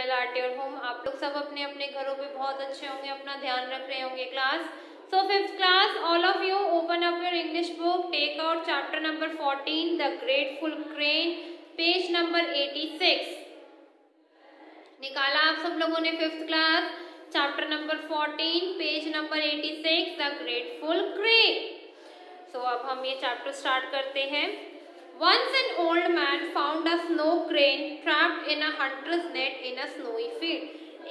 Well at your home. आप लोग सब अपने अपने घरों पे बहुत अच्छे होंगे, अपना ध्यान रख रहे होंगे class. So fifth class, all of you open up your English book, take out chapter number 14 the grateful crane, page number 86। निकाला आप सब लोगों ने fifth class chapter number 14 page number 86 the grateful crane. So अब हम ये chapter start करते हैं। Once an old man found a snow crane trapped in a hunter's net in a snowy field.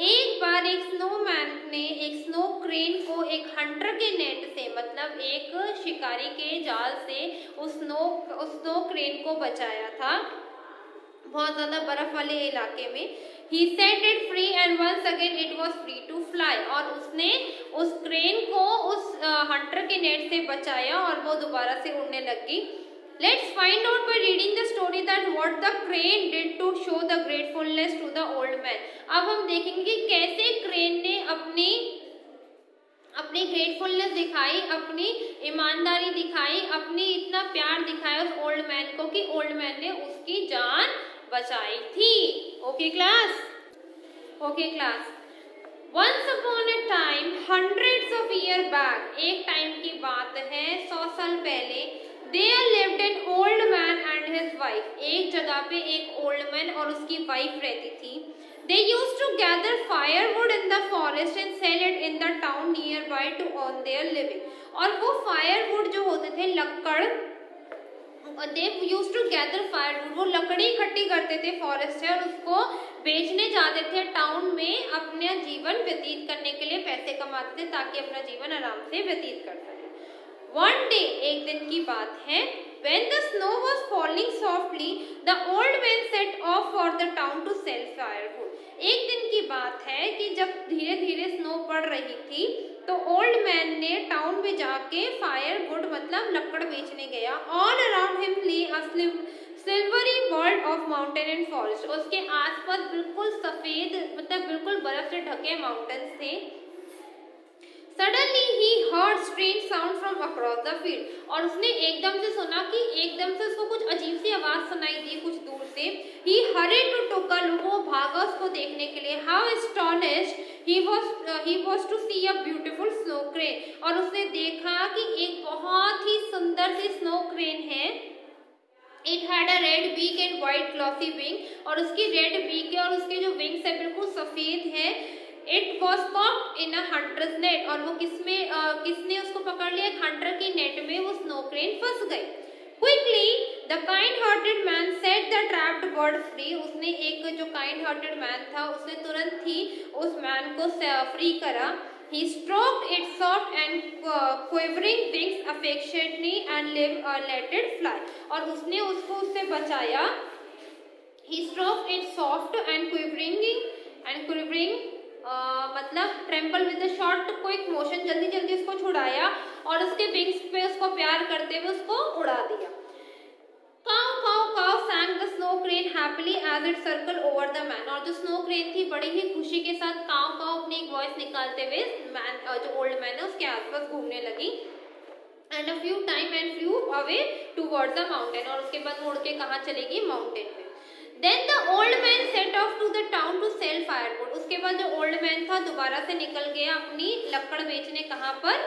एक बार एक स्नोमैन ने एक स्नो क्रेन को एक हंटर के नेट से, मतलब एक शिकारी के जाल से उस स्नो क्रेन को बचाया था, बहुत ज्यादा बर्फ वाले इलाके में। He set it free and once again it was free to fly. और उसने उस क्रेन को उस हंटर के नेट से बचाया और वो दोबारा से उड़ने लग गई। Let's find out by reading the story that what the crane did to show the gratefulness to the old man. अब हम देखेंगे कैसे क्रेन ने अपनी ग्रेटफुलनेस दिखाई, अपनी ईमानदारी दिखाई, अपनी इतना प्यार दिखाया उस ओल्ड मैन को कि ओल्ड मैन ने उसकी जान बचाई थी। Okay class, okay class. Once upon a time, hundreds of years back, एक टाइम की बात है, 100 साल पहले, there lived an old man and his wife. एक जगह पे एक old man और उसकी wife रहती थी। They used to gather firewood in the forest and sell it in the town nearby to earn their living. और वो firewood जो होते थे, लकड़, they used to gather firewood, वो लकड़ी इकट्ठी करते थे फॉरेस्ट से और उसको बेचने जाते थे टाउन में, अपना जीवन व्यतीत करने के लिए पैसे कमाते थे ताकि अपना जीवन आराम से व्यतीत कर सके। One day, एक दिन की बात है, when the snow was falling softly, the old man set off for the town to sell firewood. एक दिन की बात है कि जब धीरे धीरे स्नो पड़ रही थी तो ओल्ड मैन ने टाउन में जाके फायरवुड मतलब लकड़ बेचने गया। All around him lay a silvery world of mountain and forest. उसके आसपास बिल्कुल सफेद, मतलब बिल्कुल बर्फ से ढके माउंटेन्स थे। Suddenly he heard strange sound from across the field. और उसने एकदम से सुना कि एकदम से उसको कुछ अजीब सी आवाज सुनाई दी कुछ दूर से। He hurried to take a look. वो भागा उसको देखने के लिए। How astonished he was to see a beautiful snow crane. और उसने देखा कि एक बहुत ही सुंदर सी स्नो क्रेन है। It had a red beak and white glossy wing. और उसकी रेड बीक है और उसके जो विंग्स है बिल्कुल सफेद है। It was caught in a hunter's net. और वो किसने उसको पकड़ लिया? हंटर की नेट में वो स्नो क्रेन फंस गई। Quickly, the kind-hearted man set the trapped bird free. उसने एक जो kind-hearted man था उसने तुरंत ही उस मैन को फ्री करा। He stroked its soft and quivering wings affectionately and let it fly. और उसने उसको उससे बचाया। He stroked its soft and quivering मतलब ट्रेम्पल विद शॉर्ट क्विक मोशन, जल्दी जल्दी उसको छुड़ाया और उसके विंग्स पे उसको प्यार करते हुए उसको उड़ा दिया। Cow cow cow sang the snow crane happily as it circled over the man. और जो स्नो क्रेन थी बड़ी ही खुशी के साथ काउ काउ अपनी एक वॉइस निकालते हुए मैन, जो ओल्ड मैन है उसके आसपास घूमने लगी। And a few time and flew away towards the mountain. और उसके बाद उड़ के कहाँ चलेगी? माउंटेन पे। Then the old man set off to the town to sell firewood. उसके बाद जो old man था दोबारा से निकल गया अपनी लकड़ बेचने, कहाँ पर?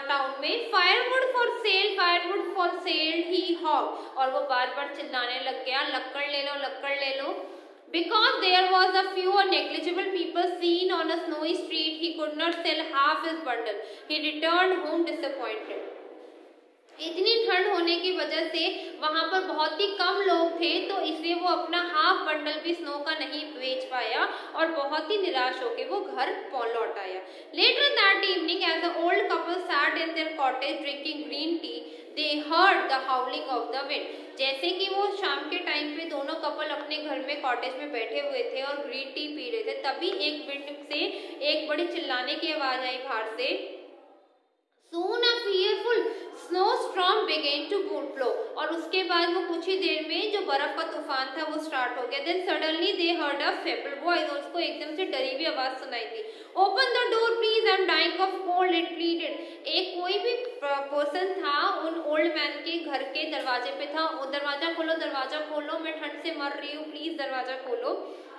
टाउन में। Firewood for sale he hawked. और वो बार बार चिल्लाने लग गया, लकड़ ले लो, लकड़ ले लो। Because there was a few negligible people seen on a snowy street, he could not sell half his bundle. He returned home disappointed. इतनी ठंड होने की वजह से वहां पर बहुत ही कम लोग थे तो इसलिए वो अपना हाफ बंडल भी स्नो का नहीं बेच पाया और बहुत ही निराश होकर वो घर लौट आया। Later that evening, as the old couple sat in their cottage drinking green tea, they heard the howling of the wind. जैसे कि वो शाम के टाइम पे दोनों कपल अपने घर में कॉटेज में बैठे हुए थे और ग्रीन टी पी रहे थे, तभी एक विंड से एक बड़ी चिल्लाने की आवाज आई बाहर से। Soon a fearful snowstorm began to blow. और उसके बाद वो कुछ ही देर में जो बर्फ का तूफान था वो स्टार्ट हो गया। Then suddenly they heard a feeble voice, और उसको एकदम से डरी हुई आवाज सुनाई दी। Open the door please, I am dying of cold, it pleaded. एक कोई भी पर्सन था उन ओल्ड मैन के घर के दरवाजे पे था, दरवाजा खोलो, मैं ठंड से मर रही हूँ, प्लीज दरवाजा खोलो।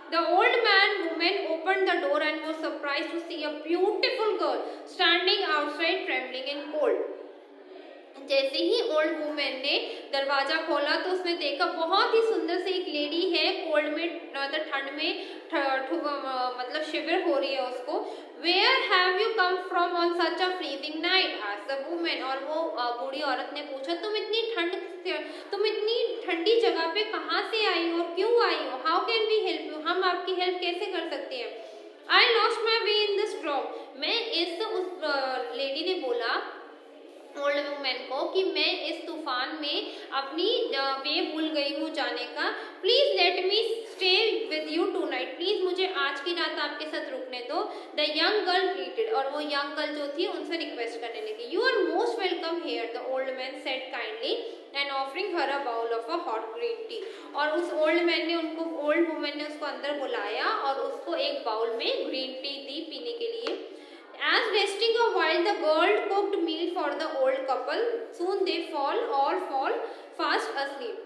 The old woman opened the door and was surprised to see a beautiful girl standing outside trembling in cold. जैसे ही ओल्ड वुमेन ने दरवाजा खोला तो उसने देखा बहुत ही सुंदर सी एक लेडी है, कोल्ड में ठंड में मतलब शिविर हो रही है उसको। Where have you come from on such a freezing night? asked the woman. और वो बूढ़ी औरत ने पूछा तुम इतनी ठंडी जगह पे कहाँ से आई हो और क्यों आई हो? How can we help you? हम आपकी हेल्प कैसे कर सकते हैं? I lost my way in the storm. उस लेडी ने बोला ओल्ड वुमेन को कि मैं इस तूफान में अपनी वे भूल गई हूँ जाने का। Please let me stay with you tonight, please मुझे आज की रात आपके साथ रुकने दो। द यंग गर्ल प्लीडेड, और वो यंग गर्ल जो थी उनसे रिक्वेस्ट करने लगी। You are most welcome here, the old man said kindly and offering her a bowl of a hot green tea. और उस ओल्ड वुमेन ने उसको अंदर बुलाया और उसको एक बाउल में ग्रीन टी दी पीने के लिए। As resting a while, the girl cooked meal for the old couple. Soon they all fall fast asleep.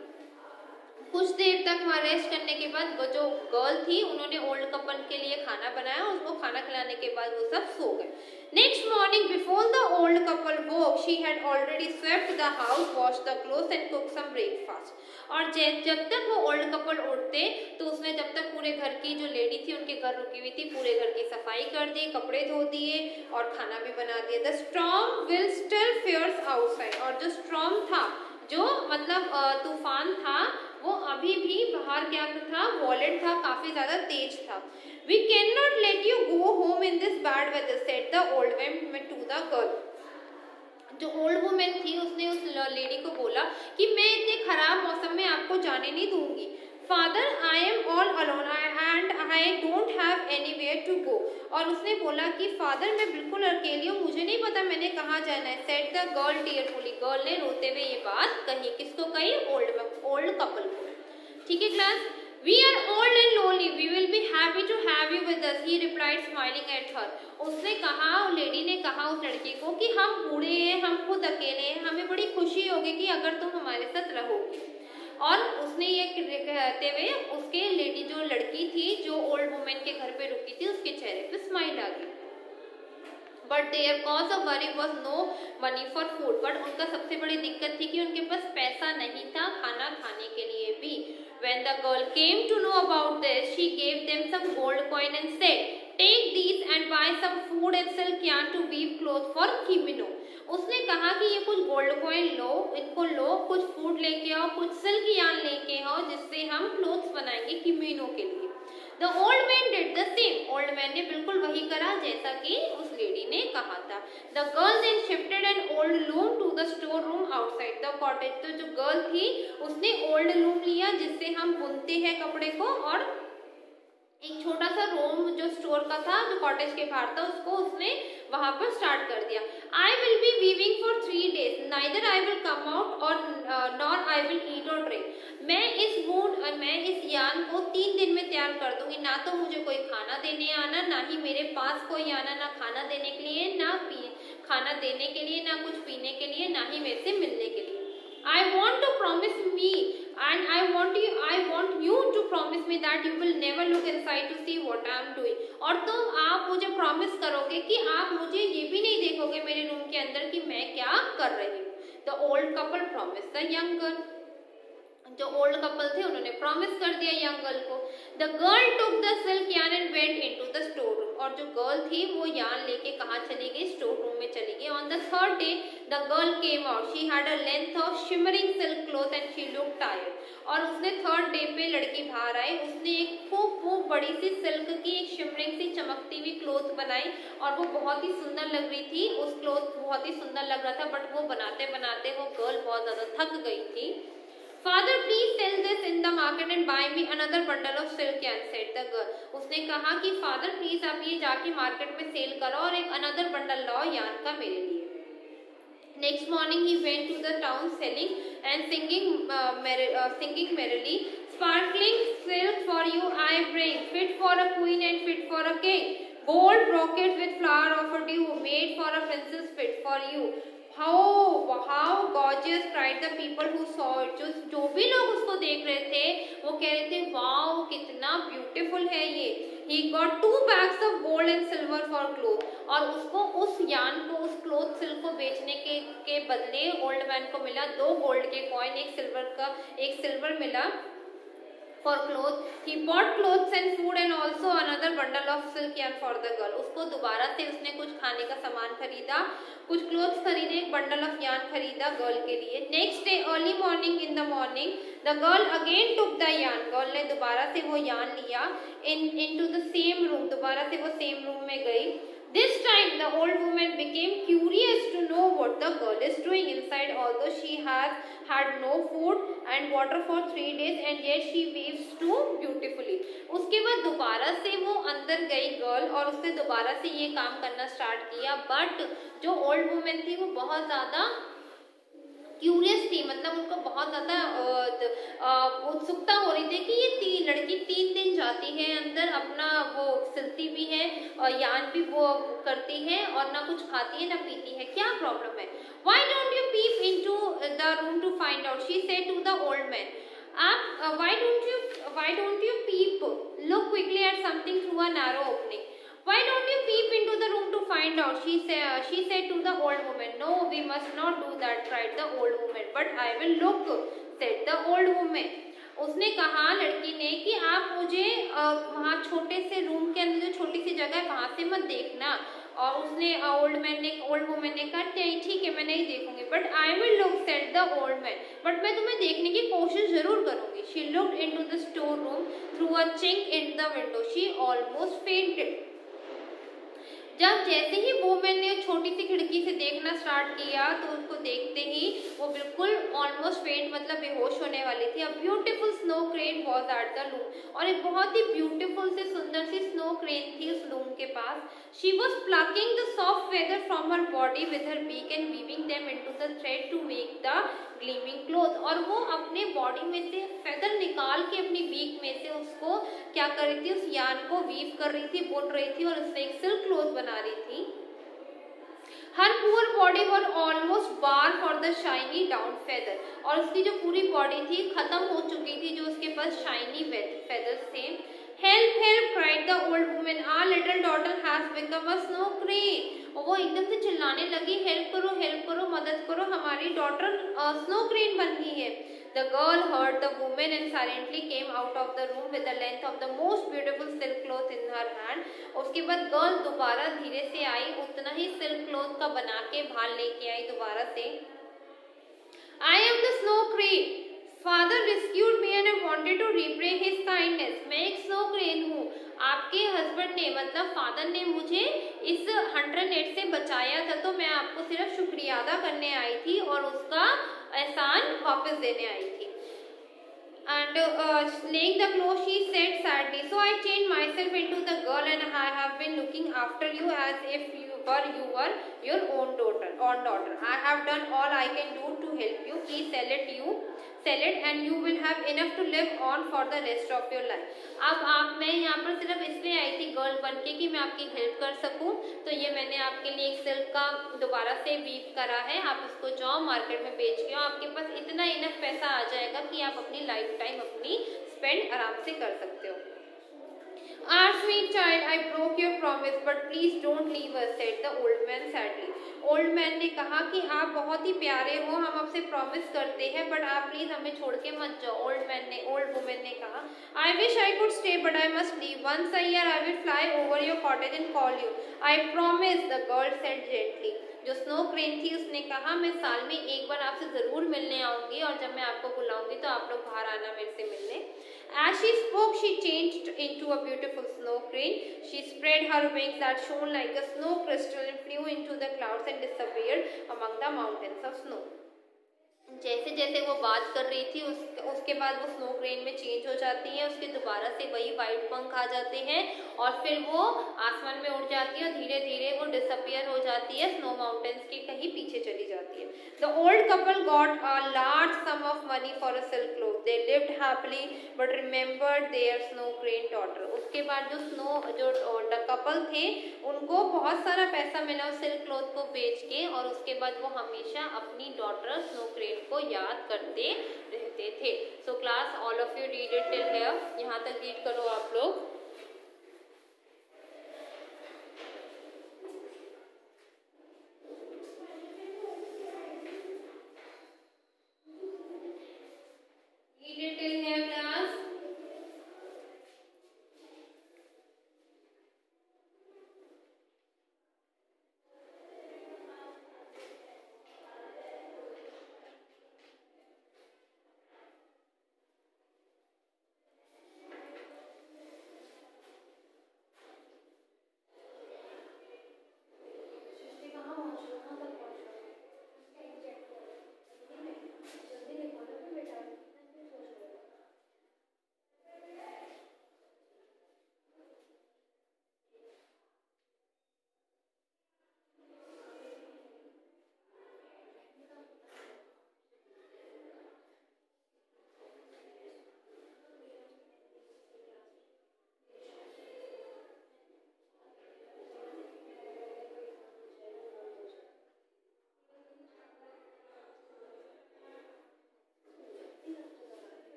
कुछ देर तक वहाँ रेस्ट करने के बाद वो जो गर्ल थी उन्होंने ओल्ड कपल के लिए खाना बनाया, उसको खाना खिलाने के बाद वो सब सो गए। Next morning before the old couple woke she had already swept the house, wash the clothes and cook some breakfast. और जब तक वो ओल्ड कपल उठते तो उसने जब तक पूरे घर की जो लेडी थी उनके घर रुकी हुई थी पूरे घर की सफाई कर दी, कपड़े धो दिए और खाना भी बना दिया। The storm will still fierce outside, और जो स्टॉर्म था जो मतलब तूफान था वो अभी भी बाहर क्या था, वॉलेट था, काफी ज्यादा तेज था। We cannot let you go home in this bad weather, said the old woman to the girl. जो ओल्ड वुमेन थी उसने उस लेडी को बोला कि मैं इतने खराब मौसम में आपको जाने नहीं दूंगी। Father I am all alone and I don't have anywhere to go, और उसने बोला कि फादर मैं बिल्कुल अकेली हूँ, मुझे नहीं पता मैंने कहाँ जाना है। सेड द गर्ल टीयरफुली, गर्ल ने रोते हुए ये बात कही। किसको कही? ओल्ड कपल को। ठीक है class, We are old and lonely. We will be happy to have you with us. He replied, smiling at her. उसने कहा, लेडी ने कहा उस लड़की को कि हम बूढ़े हैं, हम खुद अकेले हैं, हमें बड़ी खुशी होगी कि अगर तुम हमारे साथ रहोगी। और उसने ये कहते हुए उसके लेडी जो लड़की थी जो ओल्ड वुमेन के घर पे रुकी थी उसके चेहरे पे स्माइल आ गई। But their cause of worry was no money for food, but उनका सबसे बड़ी दिक्कत थी कि उनके पास पैसा नहीं था खाना खाने के लिए भी। When the girl came to know about this, she gave them some gold coin and said, "Take these and buy some food and silk yarn to weave clothes for kimono." उसने कहा कि ये कुछ गोल्ड कॉइन लो, इनको लो, कुछ food लेके आओ, कुछ सिल्क यार्न लेके आओ जिससे हम क्लोथ्स बनाएंगे किमोनो के लिए। The old man did the same. Old man ने बिल्कुल वही करा जैसा कि उस लेडी ने कहा था। The girl then shifted an old loom to the store room outside the cottage. तो जो गर्ल थी उसने ओल्ड लूम लिया जिससे हम बुनते हैं कपड़े को, और एक छोटा सा रूम जो स्टोर का था जो कॉटेज के बाहर था उसको उसने वहां पर स्टार्ट कर दिया। I will be weaving for 3 days. Neither I will come out or nor I will eat or drink. मैं इस यान को 3 दिन में तैयार कर दूंगी, ना तो मुझे कोई खाना देने आना, ना ही मेरे पास कोई आना, ना खाना देने के लिए, ना खाना देने के लिए, ना कुछ पीने के लिए, ना ही मेरे से मिलने के लिए। I want to promise me and I want you to promise me that you will never look inside to see what I am doing. और तुम आप मुझे प्रॉमिस करोगे कि आप मुझे ये भी नहीं देखोगे मेरे रूम के अंदर कि मैं क्या कर रही हूँ। The old couple promised the young girl. जो ओल्ड कपल थे उन्होंने प्रॉमिस कर दिया यंग गर्ल को। The girl took the silk yarn and went into the store room, और जो गर्ल थी वो यार्न लेके कहाँ चली गई? स्टोर रूम में चली गई। On the third day the girl came out, she had a length of shimmering silk cloth and she looked tired. और उसने थर्ड डे पे लड़की बाहर आई, उसने एक खूब बड़ी सी सिल्क की एक शिमरिंग सी चमकती हुई क्लॉथ बनाई और वो बहुत ही सुंदर लग रही थी। उस क्लॉथ बहुत ही सुंदर लग रहा था, बट वो बनाते बनाते वो गर्ल बहुत ज्यादा थक गई थी। Father, please sell this in the market and buy me another bundle of silk yarn, said the girl. उसने कहा कि फादर प्लीज आप ये जाके मार्केट में सेल करो और एक अनदर बंडल लाओ यार्न का मेरे लिए। Next morning he went to the town selling and singing merrily. Sparkling silk for you I bring, fit for a queen and fit for a king. Gold brocades with flower offered you, made for a princess, fit for you. How gorgeous, cried the people who saw it. जो भी लोग उसको देख रहे थे वो कह रहे थे वाओ कितना ब्यूटीफुल है ये. He got 2 bags of gold and silver for cloth. और उसको उस यान को, उस क्लोथ सिल्क को बेचने के बदले ओल्ड मैन को मिला 2 गोल्ड के कॉइन, एक सिल्वर मिला for clothes. He bought clothes and food and also another bundle of silk yarn for the girl. उसको दोबारा से उसने कुछ खाने का सामान खरीदा, कुछ क्लोथ्स खरीदे, एक बंडल ऑफ यार्न खरीदा गर्ल के लिए. Next day early morning in the morning the girl again took the yarn. Girl ने दोबारा से वो यार्न लिया. इनटू द सेम रूम, दोबारा से वो सेम रूम में गई. This time the old woman became curious to know what the girl is doing inside, although she has had no food and water for 3 days and yet she weaves too beautifully. उसके बाद दोबारा से वो अंदर गई girl और उसने दोबारा से ये काम करना स्टार्ट किया. बट जो ओल्ड वुमेन थी वो बहुत ज़्यादा क्यूरियस थी, मतलब उनको बहुत ज़्यादा उत्सुकता हो रही थी कि ये लड़की 3 दिन जाती है अंदर, अपना वो सिलती भी है और यान भी वो करती है और ना कुछ खाती है ना पीती है, क्या प्रॉब्लम है. Why don't you peep into the room to find out? She said to the old man. Why don't you peep? Look quickly at something through a narrow opening. Why don't you peep into the room to find out? She said to the old woman. No, we must not do that, cried the old woman. But I will look, said the old woman. उसने कहा लड़की ने कि आप मुझे वहाँ छोटे से रूम के अंदर जो छोटी सी जगह है वहाँ से मत देखना. और उसने ओल्ड वुमेन ने कहा ठीक है मैं नहीं देखूंगी. But I will look, said the old man. But मैं तुम्हें देखने की कोशिश जरूर करूंगी. She looked into the store room through a chink in the window. She almost fainted. जब जैसे ही वुमेन ने छोटी सी खिड़की से देखना स्टार्ट किया तो उसको देखते ही वो बिल्कुल ऑलमोस्ट फेंट, मतलब बेहोश होने वाली थी. A beautiful snow crane was at the loom. और एक बहुत ही ब्यूटीफुल से सुंदर सी स्नो क्रेन थी उस लूम के पास. She was plucking the soft feather from her body with her beak and weaving them into the thread to make the gleaming cloth. और वो अपने बॉडी में से फेदर निकाल के अपनी बीक में से उसको क्या कर रही थी, उस यान को वीव कर रही थी, बुन रही थी और उससे एक सिल्क क्लोथ बना रही थी. Her poor body were almost bare for the shiny down feather. और उसकी जो पूरी बॉडी थी खत्म हो चुकी थी जो उसके पास शाइनी फेदर्स थे. Help help, cried the old woman. Our little daughter has become a snow crane. और वो एकदम से चिल्लाने लगी हेल्प करो, मदद करो, हमारी डॉटर स्नो क्रेन बन गई है. The girl heard the woman and silently came out of the room with the length of the most beautiful silk cloth in her hand. उसके बाद गर्ल दोबारा धीरे से आई, उतना ही सिल्क क्लॉथ का बना के बाहर लेके आई दोबारा से. I am the snow crane. Father rescued me and I wanted to repay his kindness. मैं एक स्नो क्रेन हूँ. आपके हस्बैंड ने, मतलब फादर ने मुझे इस हंटर नेट से बचाया था, तो मैं आपको सिर्फ शुक्रिया अदा करने आई थी और उसका एहसान वापस देने आई थी. And laying the clothes, she said sadly, so I changed myself into the girl and I have been looking after you as if you were your own daughter. I have done all I can do to help you. Please sell it and you will have enough to live on for the rest of your life. अब मैं यहाँ पर सिर्फ इसलिए आई थी girl बन के कि मैं आपकी हेल्प कर सकूँ. तो ये मैंने आपके लिए एक सिल्क का दोबारा से वीव करा है. आप इसको जाओ मार्केट में बेच के, आपके पास इतना इनफ पैसा आ जाएगा कि आप अपनी लाइफ टाइम अपनी स्पेंड आराम से कर सकते हो. Our sweet child, I broke your promise, but please don't leave us, said the old man sadly. Old man ने कहा कि आप बहुत ही प्यारे हो, हम आपसे प्रॉमिस करते हैं, बट आप प्लीज हमें छोड़ के मत जाओ. ओल्ड वुमेन ने कहा, I wish I could stay, but I must leave. Once a year I will fly over your cottage and call you. I promise, the girl said gently. जो snow crane थी उसने कहा, मैं साल में एक बार आपसे जरूर मिलने आऊंगी और जब मैं आपको बुलाऊंगी तो आप लोग बाहर आना मेरे से मिलने. As she spoke, she changed into a beautiful snow crane. She spread her wings that shone like a snow crystal and flew into the clouds and disappeared among the mountains of snow. जैसे जैसे वो बात कर रही थी उसके बाद वो स्नो क्रेन में चेंज हो जाती है. उसके दोबारा से वही वाइट पंख आ जाते हैं और फिर वो आसमान में उड़ जाती है और धीरे धीरे वो डिसअपियर हो जाती है, स्नो माउंटेन्स के कहीं पीछे चली जाती है. करती है। The old couple got a large sum of money for a silk cloth, they lived happily but remembered their snow crane daughter. उसके बाद जो कपल थे उनको बहुत सारा पैसा मिला उस सिल्क क्लॉथ को बेच के, और उसके बाद वो हमेशा अपनी डॉटर स्नो क्रेन को याद करते रहते थे। So class all of you read it till here, यहाँ तक रीड करो आप लोग। Read it till here class.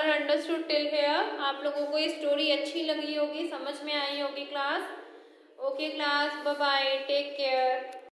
Understood till here. आप लोगों को ये स्टोरी अच्छी लगी होगी, समझ में आई होगी class. Okay class, bye bye, take care.